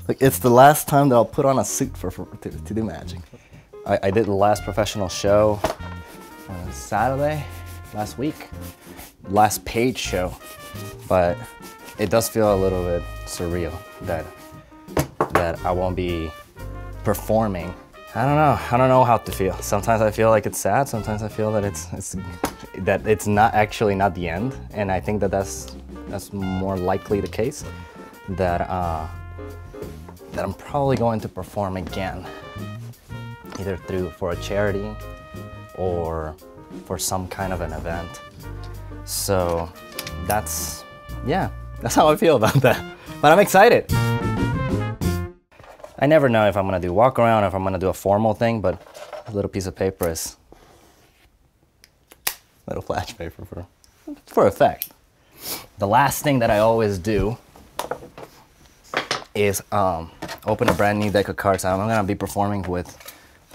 Like, it's the last time that I'll put on a suit to do magic. I did the last professional show on Saturday, last week. Last paid show, but it does feel a little bit surreal that I won't be performing. I don't know how to feel. Sometimes I feel like it's sad, sometimes I feel that it's not actually not the end, and I think that that's more likely the case, that I'm probably going to perform again, either for a charity or for some kind of an event. So that's how I feel about that. But I'm excited. I never know if I'm gonna do walk around or if I'm gonna do a formal thing, but a little piece of paper is a little flash paper for effect. The last thing that I always do is open a brand new deck of cards. I'm gonna be performing with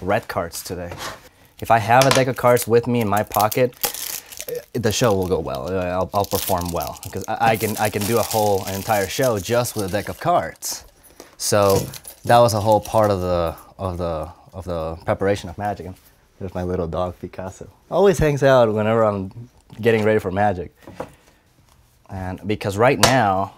red cards today. If I have a deck of cards with me in my pocket, the show will go well. I'll perform well because I can do an entire show just with a deck of cards. So that was a whole part of the preparation of magic. And there's my little dog Picasso. Always hangs out whenever I'm getting ready for magic. And because right now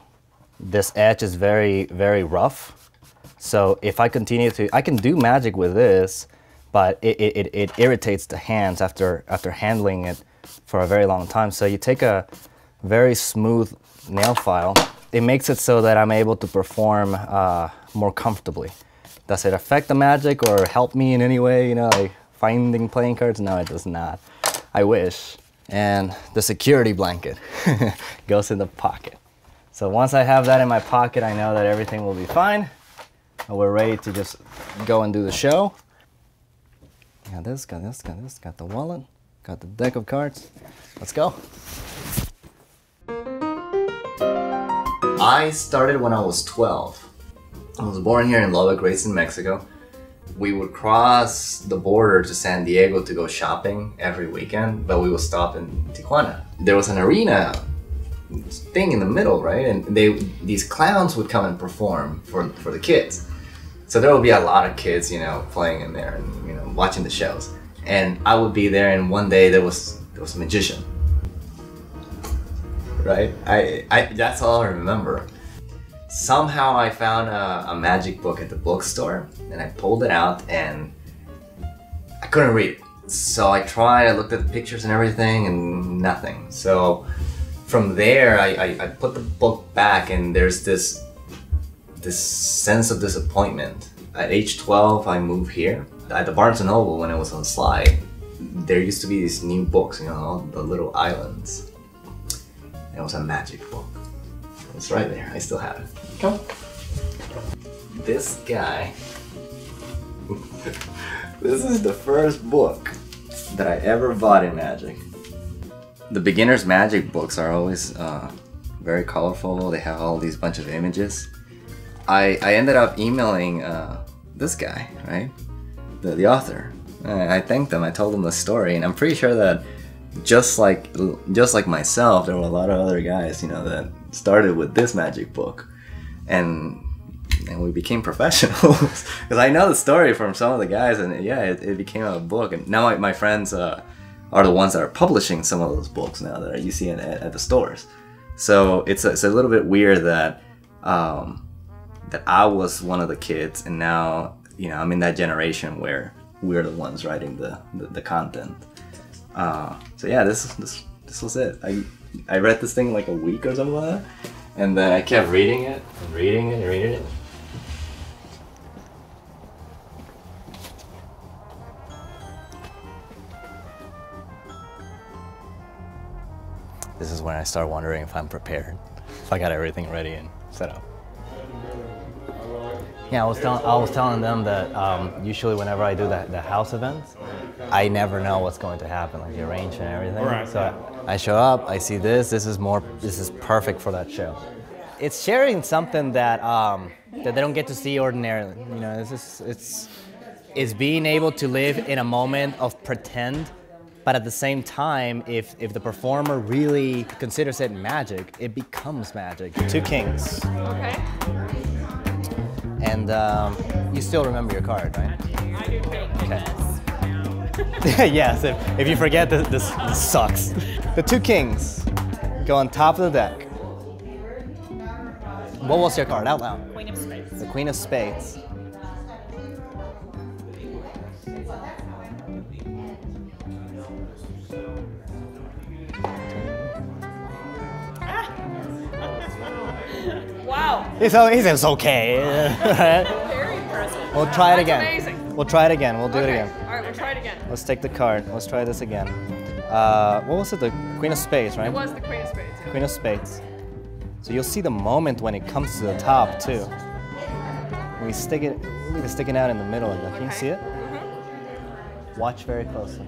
this edge is very, very rough. So if I continue I can do magic with this, but it irritates the hands after handling it for a very long time. So you take a very smooth nail file. It makes it so that I'm able to perform more comfortably. Does it affect the magic or help me in any way, you know, like finding playing cards? No, it does not. I wish. And the security blanket goes in the pocket. So once I have that in my pocket, I know that everything will be fine. And we're ready to just go and do the show. Got this, got the wallet, got the deck of cards. Let's go. I started when I was 12. I was born here in Lubbock, raised in Mexico. We would cross the border to San Diego to go shopping every weekend, but we would stop in Tijuana. There was an arena thing in the middle, right? And these clowns would come and perform for the kids. So there would be a lot of kids, you know, playing in there and, you know, watching the shows. And I would be there, and one day there was a magician, right? That's all I remember. Somehow I found a magic book at the bookstore, and I pulled it out, and I couldn't read it. So I tried, I looked at the pictures and everything, and nothing. So from there, I put the book back, and there's this sense of disappointment. At age 12, I moved here. At the Barnes & Noble, when it was on Sleight, there used to be these new books, you know, all the little islands. And it was a magic book. It's right there, I still have it. Come. This guy, this is the first book that I ever bought in magic. The beginner's magic books are always very colorful. They have all these bunch of images. I ended up emailing this guy, right? The author. I thanked them, I told them the story, and I'm pretty sure that just like myself, there were a lot of other guys, you know, that started with this magic book, and we became professionals. Because I know the story from some of the guys, and yeah, it became a book, and now my friends are the ones that are publishing some of those books now that you see at the stores. So it's a little bit weird that that I was one of the kids, and now, you know, I'm in that generation where we're the ones writing the content. So yeah, this was it. I read this thing like a week or something like that, and then I kept reading it and reading it and reading it. This is when I start wondering if I'm prepared, if I got everything ready and set up. Yeah, I was telling them that usually whenever I do the house events, I never know what's going to happen, like the arrangement and everything. Right. So I show up, I see this is perfect for that show. it's sharing something that that they don't get to see ordinarily. You know, it's being able to live in a moment of pretend, but at the same time, if the performer really considers it magic, it becomes magic. Two kings. Okay. And you still remember your card, right? I do take Okay. Yes, if you forget, this sucks. The two kings go on top of the deck. What was your card? Out loud. Queen of Spades. The Queen of Spades. Wow. He says okay. Very impressive. We'll try it That's again. Amazing. We'll try it again. We'll do it again. All right, we'll try it again. Let's take the card. Let's try this again. What was it? The Queen of Spades, right? It was the Queen of Spades. Yeah. Queen of Spades. So you'll see the moment when it comes to the top too. When we stick it, leave it sticking out in the middle like that. Can you see it? Mm-hmm. Watch very closely.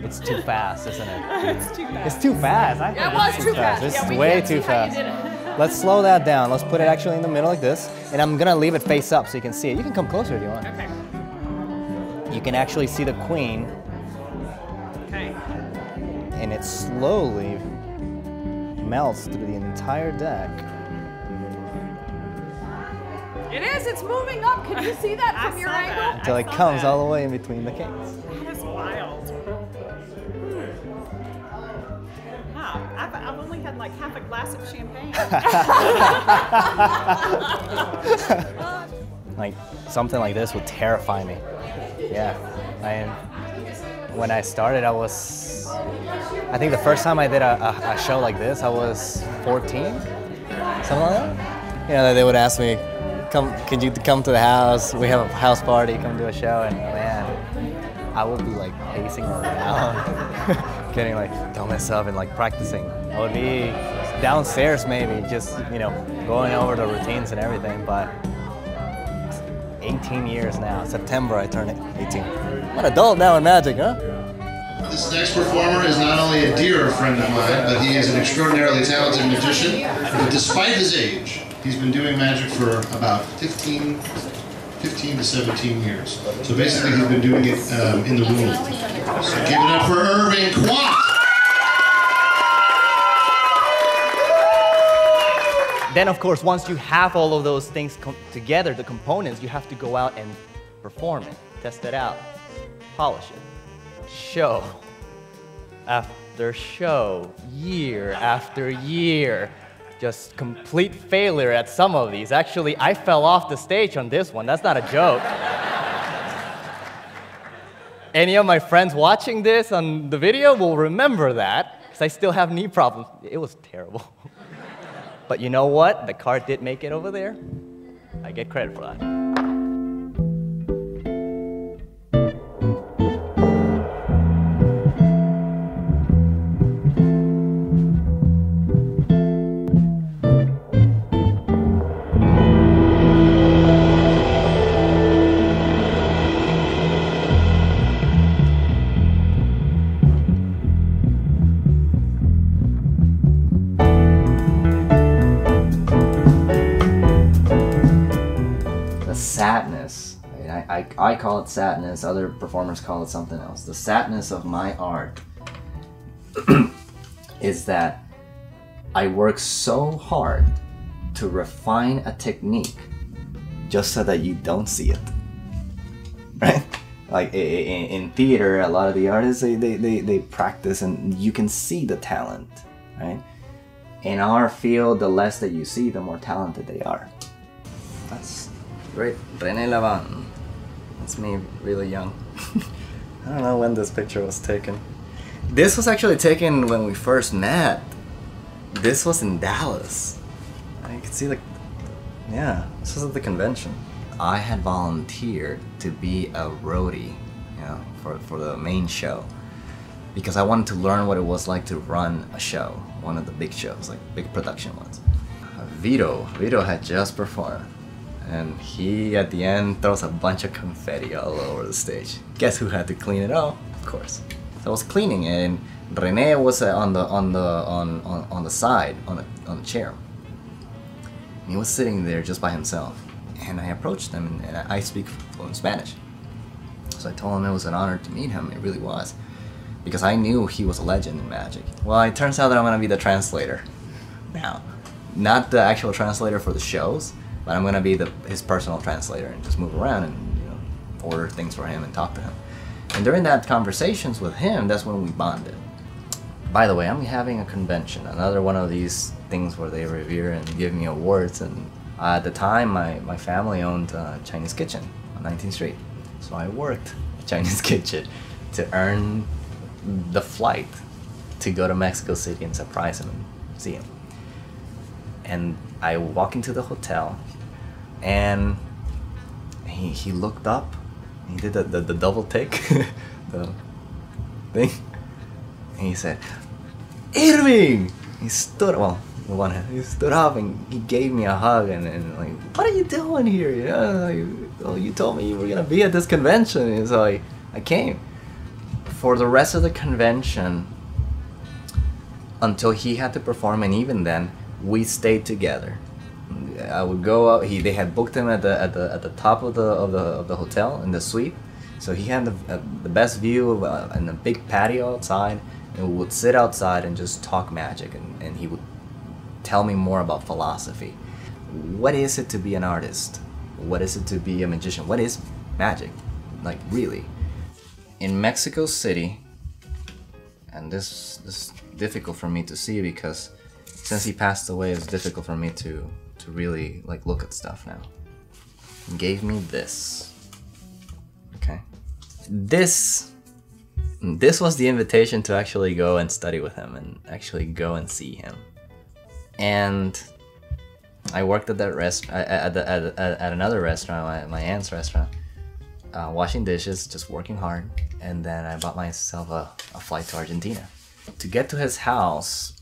It's too fast, isn't it? It's too fast. It's too fast. I Yeah, think it was it's too fast. This Yeah, is we way can't too see how you fast. did it. Let's slow that down. Let's put it actually in the middle like this. And I'm gonna leave it face up so you can see it. You can come closer if you want. Okay. You can actually see the queen, Okay. and it slowly melts through the entire deck. It is. It's moving up. Can you see that from your angle? Until it comes all the way in between the kings. That is wild. Wow. I've only had like half a glass of champagne. Like something like this would terrify me. Yeah. When I started, I think the first time I did a show like this, I was 14, something like that. You know, they would ask me, could you come to the house? We have a house party, come do a show. And man, I would be like pacing around, getting like, don't mess up and like practicing. I would be downstairs maybe, just, you know, going over the routines and everything, but 18 years now. September I turned 18. I'm an adult now in magic, huh? This next performer is not only a dear friend of mine, but he is an extraordinarily talented magician. But despite his age, he's been doing magic for about 15 to 17 years. So basically he's been doing it in the womb. So give it up for Irving Quat! Then, of course, once you have all of those things together, the components, you have to go out and perform it, test it out, polish it, show after show, year after year. Just complete failure at some of these. Actually, I fell off the stage on this one. That's not a joke. Any of my friends watching this on the video will remember that, because I still have knee problems. It was terrible. But you know what? The card did make it over there. I get credit for that. Sadness. I call it sadness, other performers call it something else. The sadness of my art is that I work so hard to refine a technique just so that you don't see it. Right? Like in theater, a lot of the artists, they practice and you can see the talent, right? In our field, the less that you see, the more talented they are. That's great. René Lavant. That's me, really young. I don't know when this picture was taken. This was actually taken when we first met. This was in Dallas. You can see yeah, this was at the convention. I had volunteered to be a roadie, you know, for the main show, because I wanted to learn what it was like to run a show, one of the big shows, like big production ones. Vito had just performed, and he at the end throws a bunch of confetti all over the stage. Guess who had to clean it up? Of course, So I was cleaning it, and Rene was on the side on the chair. And he was sitting there just by himself. And I approached him, and I speak fluent Spanish. So I told him it was an honor to meet him. It really was, because I knew he was a legend in magic. Well, it turns out that I'm gonna be the translator now, not the actual translator for the shows, but I'm gonna be his personal translator and just move around and order things for him and talk to him. And during that conversations with him, that's when we bonded. By the way, I'm having a convention, another one of these things where they revere and give me awards. And at the time, my family owned a Chinese kitchen on 19th Street. So I worked at Chinese kitchen to earn the flight to go to Mexico City and surprise him and see him. And I walk into the hotel, and he looked up. He did the double take, the thing. And he said, "Irving!" He stood, well, with one hand, he stood up and he gave me a hug and like, "What are you doing here? You told me you were gonna be at this convention." And so I came. For the rest of the convention, until he had to perform, and even then, we stayed together. I would go out. They had booked him at the top of the hotel in the suite, so he had the best view and a big patio outside. And we would sit outside and just talk magic, and he would tell me more about philosophy. What is it to be an artist? What is it to be a magician? What is magic? Like, really? In Mexico City, and this is difficult for me to see because since he passed away, it's difficult for me to really like look at stuff now. He gave me this. Okay. This was the invitation to actually go and study with him and actually go and see him. And I worked at that at another restaurant, my aunt's restaurant, washing dishes, just working hard. And then I bought myself a flight to Argentina. To get to his house,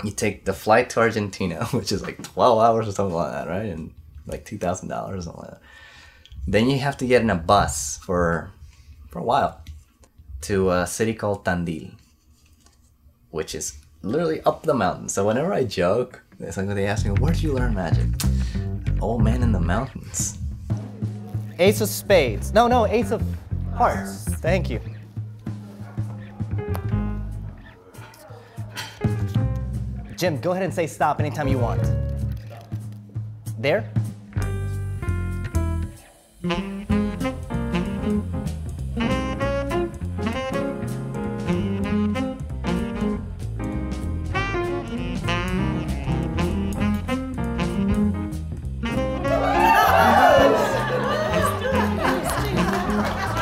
you take the flight to Argentina, which is like 12 hours or something like that, right? And like $2,000 or something like that. Then you have to get in a bus for a while to a city called Tandil, which is literally up the mountain. So whenever I joke, it's like when they ask me, "Where did you learn magic?" "Old man in the mountains." Ace of spades. No, ace of hearts. Thank you. Jim, go ahead and say stop anytime you want. There?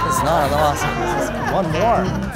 It's not, I lost. One more.